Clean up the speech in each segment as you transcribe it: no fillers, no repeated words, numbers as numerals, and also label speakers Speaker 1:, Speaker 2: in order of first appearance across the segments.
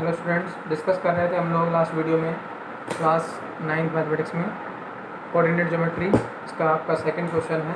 Speaker 1: Hello students, discuss कर रहे थे हम लोग लास्ट वीडियो में क्लास 9 मैथमेटिक्स में कोऑर्डिनेट ज्योमेट्री। इसका आपका सेकंड क्वेश्चन है।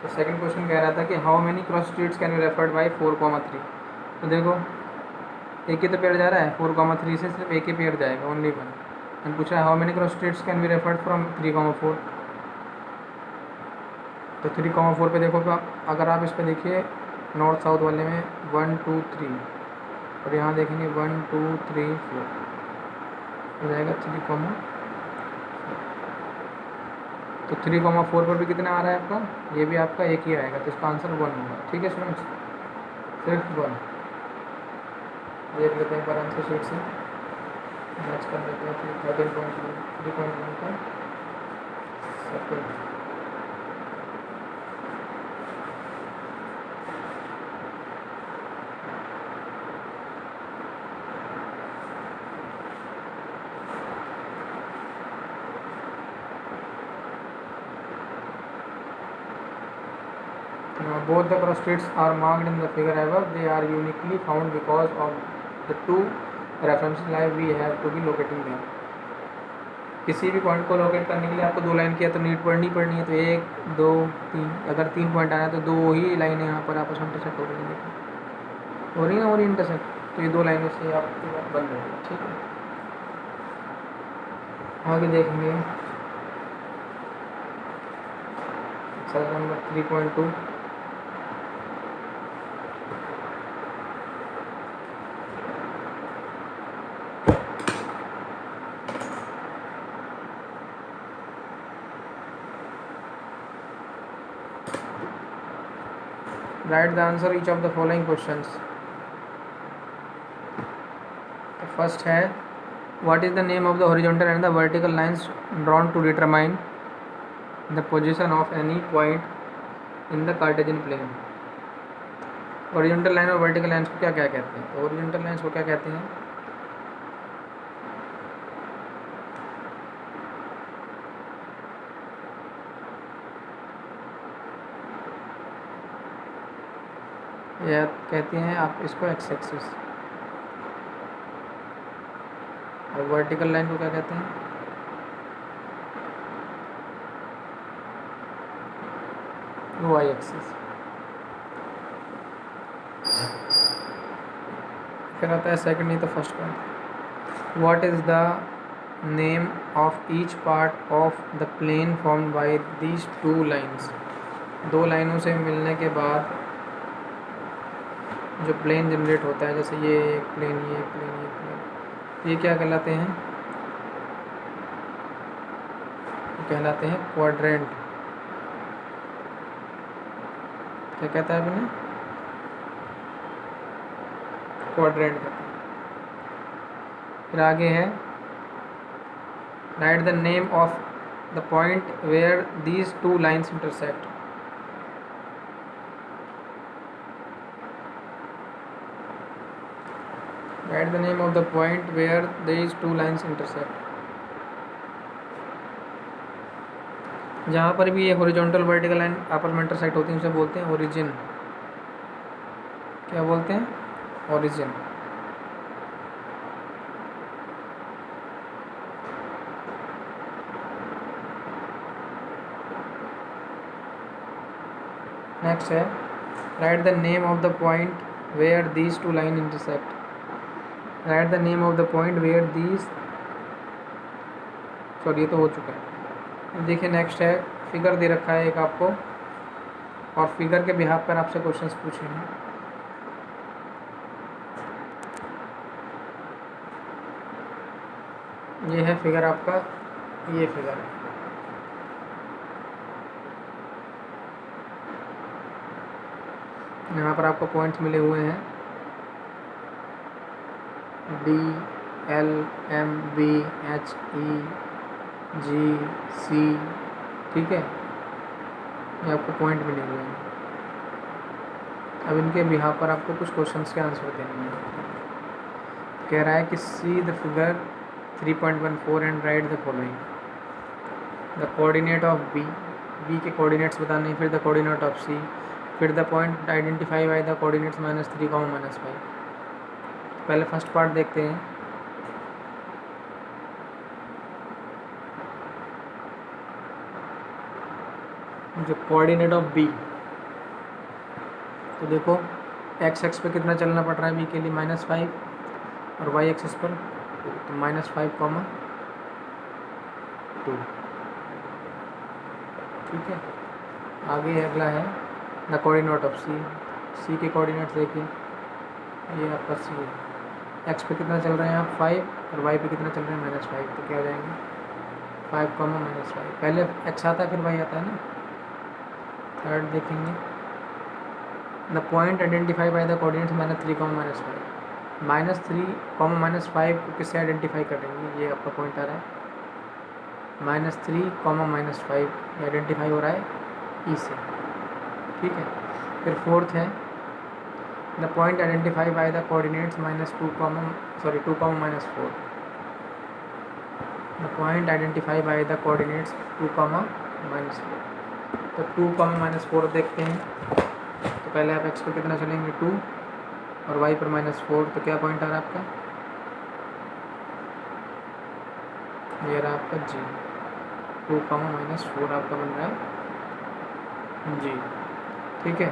Speaker 1: तो सेकंड क्वेश्चन कह रहा था कि how many cross streets can be referred by 4,3। तो देखो एक ही तो पेयर जा रहा है, 4,3 से सिर्फ एक ही पेयर जाएगा, ओनली वन। एंड पूछा है how many cross streets can be referred from 3,4। तो 3,4 पे देखो तो अगर आप इस पर देखिए नॉर्थ साउथ वाले में 1 2 3 और यहाँ देखेंगे 1 2 3 4 हो जाएगा 3, तो 3,4 पर भी कितना आ रहा है आपका, ये भी आपका एक ही आएगा, तो इसका आंसर 1 होगा। ठीक है स्टूडेंट्स, सिर्फ 1। देख लेते हैं एक बार आंसर शीट से मैच कर लेते हैं। 13.1 का second. Both the cross streets are marked in the figure above. They are uniquely found because of the two reference line we have to be locating them. किसी भी पॉइंट को locate करने के लिए आपको दो लाइन की तो नीड पढ़नी है। तो 1 2 3, अगर 3 पॉइंट आया तो दो ही लाइनें यहाँ पर आपस में इंटरसेक्ट हो रही हो रही ना, हो रही इंटरसेक्ट, तो ये दो लाइनों से आपकी बात बन रही है। ठीक है, आगे देखेंगे exercise number 3.2। Write the answer each of the following questions. The first है what is the name of the horizontal and the vertical lines drawn to determine the position of any point in the Cartesian plane. Horizontal line और vertical lines को क्या क्या कहते हैं? तो horizontal lines को क्या कहते हैं? या कहते हैं आप इसको एक्स एक्सिस, और वर्टिकल लाइन को क्या कहते हैं? Y axis. फिर आता है सेकंड, नहीं तो first point, what is the name of each part of the plane formed by these two lines. दो लाइनों से मिलने के बाद जो प्लेन जनरेट होता है, जैसे ये एक प्लेन, ये एक प्लेन, ये प्लेन, ये क्या कहलाते हैं? ये कहलाते हैं क्वाड्रेंट। क्या कहता है अपने? क्वाड्रेंट कहते हैं। फिर आगे है write the name of the point where these two lines intersect. Write the name of the point where these two lines intersect. जहाँ पर भी ये हॉरिजॉन्टल वर्टिकल लाइन आपस में इंटरसेक्ट होती हैं उसे बोलते हैं ओरिजिन। क्या बोलते हैं? ओरिजिन। नेक्स्ट है write the name of the point where these two line intersect. Write the name of the point where these, sorry ये तो हो चुका है। देखिए नेक्स्ट है, फिगर दे रखा है एक आपको, और फिगर के बिहाफ पर आपसे क्वेश्चंस पूछे हैं। ये है फिगर आपका, ये फिगर है। यहाँ पर आपको पॉइंट्स मिले हुए हैं D L M B H E G C. ठीक है, ये आपको पॉइंट मिले हुए हैं। अब इनके बिहाफ पर आपको कुछ क्वेश्चंस के आंसर देने हैं। कह रहा है कि see the figure 3.14 and write the following. The coordinate of B, B के कोऑर्डिनेट्स बताने, फिर द कोऑर्डिनेट ऑफ सी, फिर the point identify by the coordinates -3, -5। पहले फर्स्ट पार्ट देखते हैं। जो कोऑर्डिनेट ऑफ बी, तो देखो एक्स एक्स पे कितना चलना पड़ रहा है बी के लिए, -5, और वाई एक्सिस पर तो -5, 2। ठीक है, आगे अगला है the coordinate of C. C के कोऑर्डिनेट्स देखिए, ये आपका सी है। एक्स पे कितना चल रहे हैं आप 5, और वाई पे कितना चल रहे हैं -5, तो क्या हो जाएंगे 5, -5। पहले एक्स आता है फिर वाई आता है ना। थर्ड देखेंगे the point identify by the coordinates -3, -5। -3, -5 को किससे आइडेंटिफाई करेंगे, ये आपका पॉइंट आ रहा है -3, -5 आइडेंटिफाई हो रहा है ई से। ठीक है, फिर फोर्थ है the point identify by the coordinates -2, 2, -4। The point identify by the coordinates 2, -4। तो 2, -4 देखते हैं। तो पहले आप एक्स पर कितना चलेंगे 2, और वाई पर -4, तो क्या पॉइंट आ रहा है आपका, ये रहा आपका जी। 2, -4 आपका बन रहा है जी। ठीक है,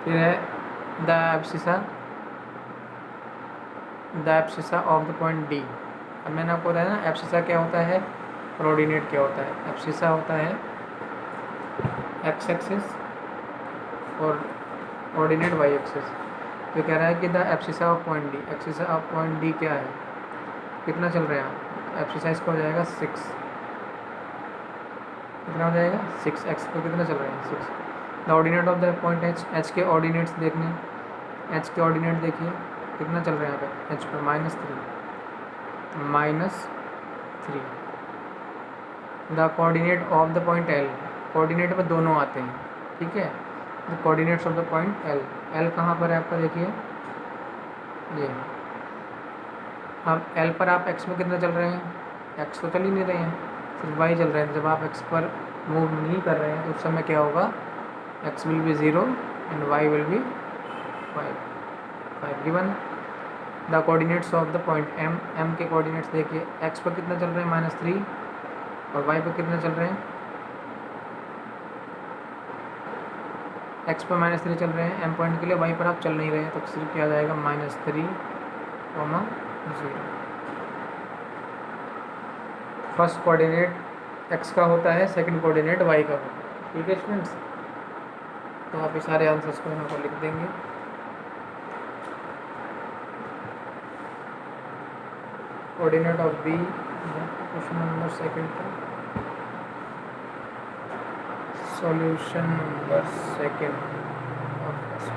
Speaker 1: फिर है the abscissa of the point D. अब मैंने आपको बताया ना एब्सिसा क्या होता है, कोऑर्डिनेट क्या होता है। एब्सिसा होता है एक्स एक्सिस और कोऑर्डिनेट वाई एक्सिस। तो कह रहा है कि the abscissa of point D, abscissa of point D क्या है, कितना चल रहे हैं आप, एब्सिसा इसका हो जाएगा 6, कितना हो जाएगा 6, एक्स पर कितना चल रहे हैं 6। The ordinate of the point H, H के ऑर्डिनेट्स देखने, एच के ऑर्डिनेट देखिए कितना चल रहे हैं यहाँ पे एच पर -3। The coordinate of the point L, coordinate में दोनों आते हैं। ठीक है, the coordinates of the point L, L कहाँ पर है आपका देखिए ये। अब एल पर आप एक्स में कितना चल रहे हैं, एक्स तो चल ही नहीं रहे हैं, सिर्फ वाई चल रहे हैं। जब आप एक्स पर मूव नहीं कर रहे हैं तो उस समय क्या होगा, x will be 0 and y will be 5 given. The coordinates of the point M, M के कोऑर्डिनेट्स देखिए, एक्स पर कितना चल रहे हैं -3, और वाई पर कितना चल रहे हैं, एक्स पर -3 चल रहे हैं एम पॉइंट के लिए, वाई पर आप चल नहीं रहे हैं, तो सिर्फ क्या आ जाएगा -3, 0। फर्स्ट कोऑर्डिनेट एक्स का होता है, सेकंड कोऑर्डिनेट वाई का होता है। ठीक है स्टूडेंट्स, तो आप ये सारे आंसर्स को यहाँ पर लिख देंगे। Coordinate of B, question number second का सॉल्यूशन नंबर सेकंड और first.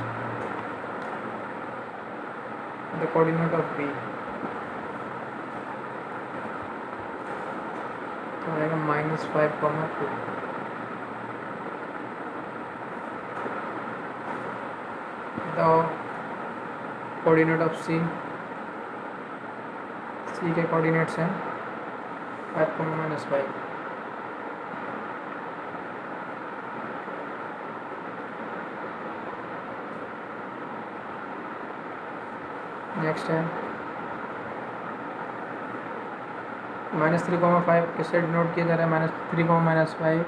Speaker 1: The coordinate of B तो आएगा -5, 2। The coordinate of C, C के कोऑर्डिनेट्स हैं 5, -5। नेक्स्ट है -3, 5 किससे डिनोट किया जा रहा है, -3, -5।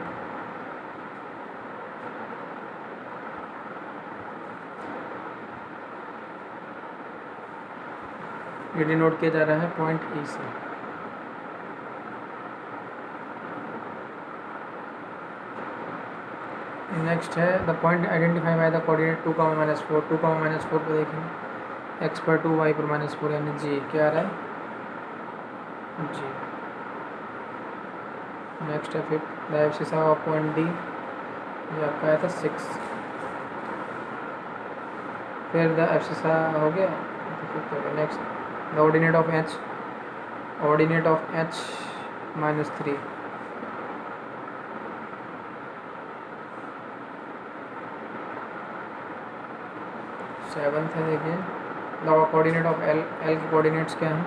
Speaker 1: ये डिनोट किया जा रहा है पॉइंट ई से। नेक्स्ट है the point identify by the coordinate 2, -4। 2, -4 को देखें, एक्स पर 2, वाई पर -4, यानी जी क्या आ रहा है जी। नेक्स्ट है फिर the abscissa of point D, ये आपका आया था 6। फिर द एब्सिसा हो गया, next the ordinate of H, ordinate of H -3। Seventh है देखिए the coordinate of L, L के कोऑर्डिनेट्स क्या हैं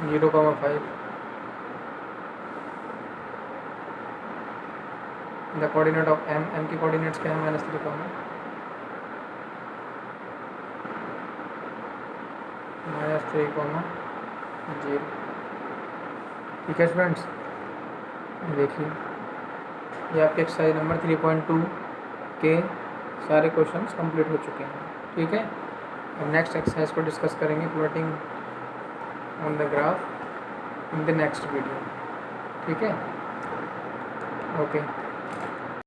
Speaker 1: 0, 5। The coordinate of M, M की कोऑर्डिनेट्स क्या है -3, -3,0। ठीक है स्टूडेंट्स, देखिए ये आपके एक्सरसाइज नंबर 3.2 के सारे क्वेश्चंस कंप्लीट हो चुके हैं। ठीक है, अब नेक्स्ट एक्सरसाइज को डिस्कस करेंगे, plotting on the graph in the next video. ठीक है, ओके।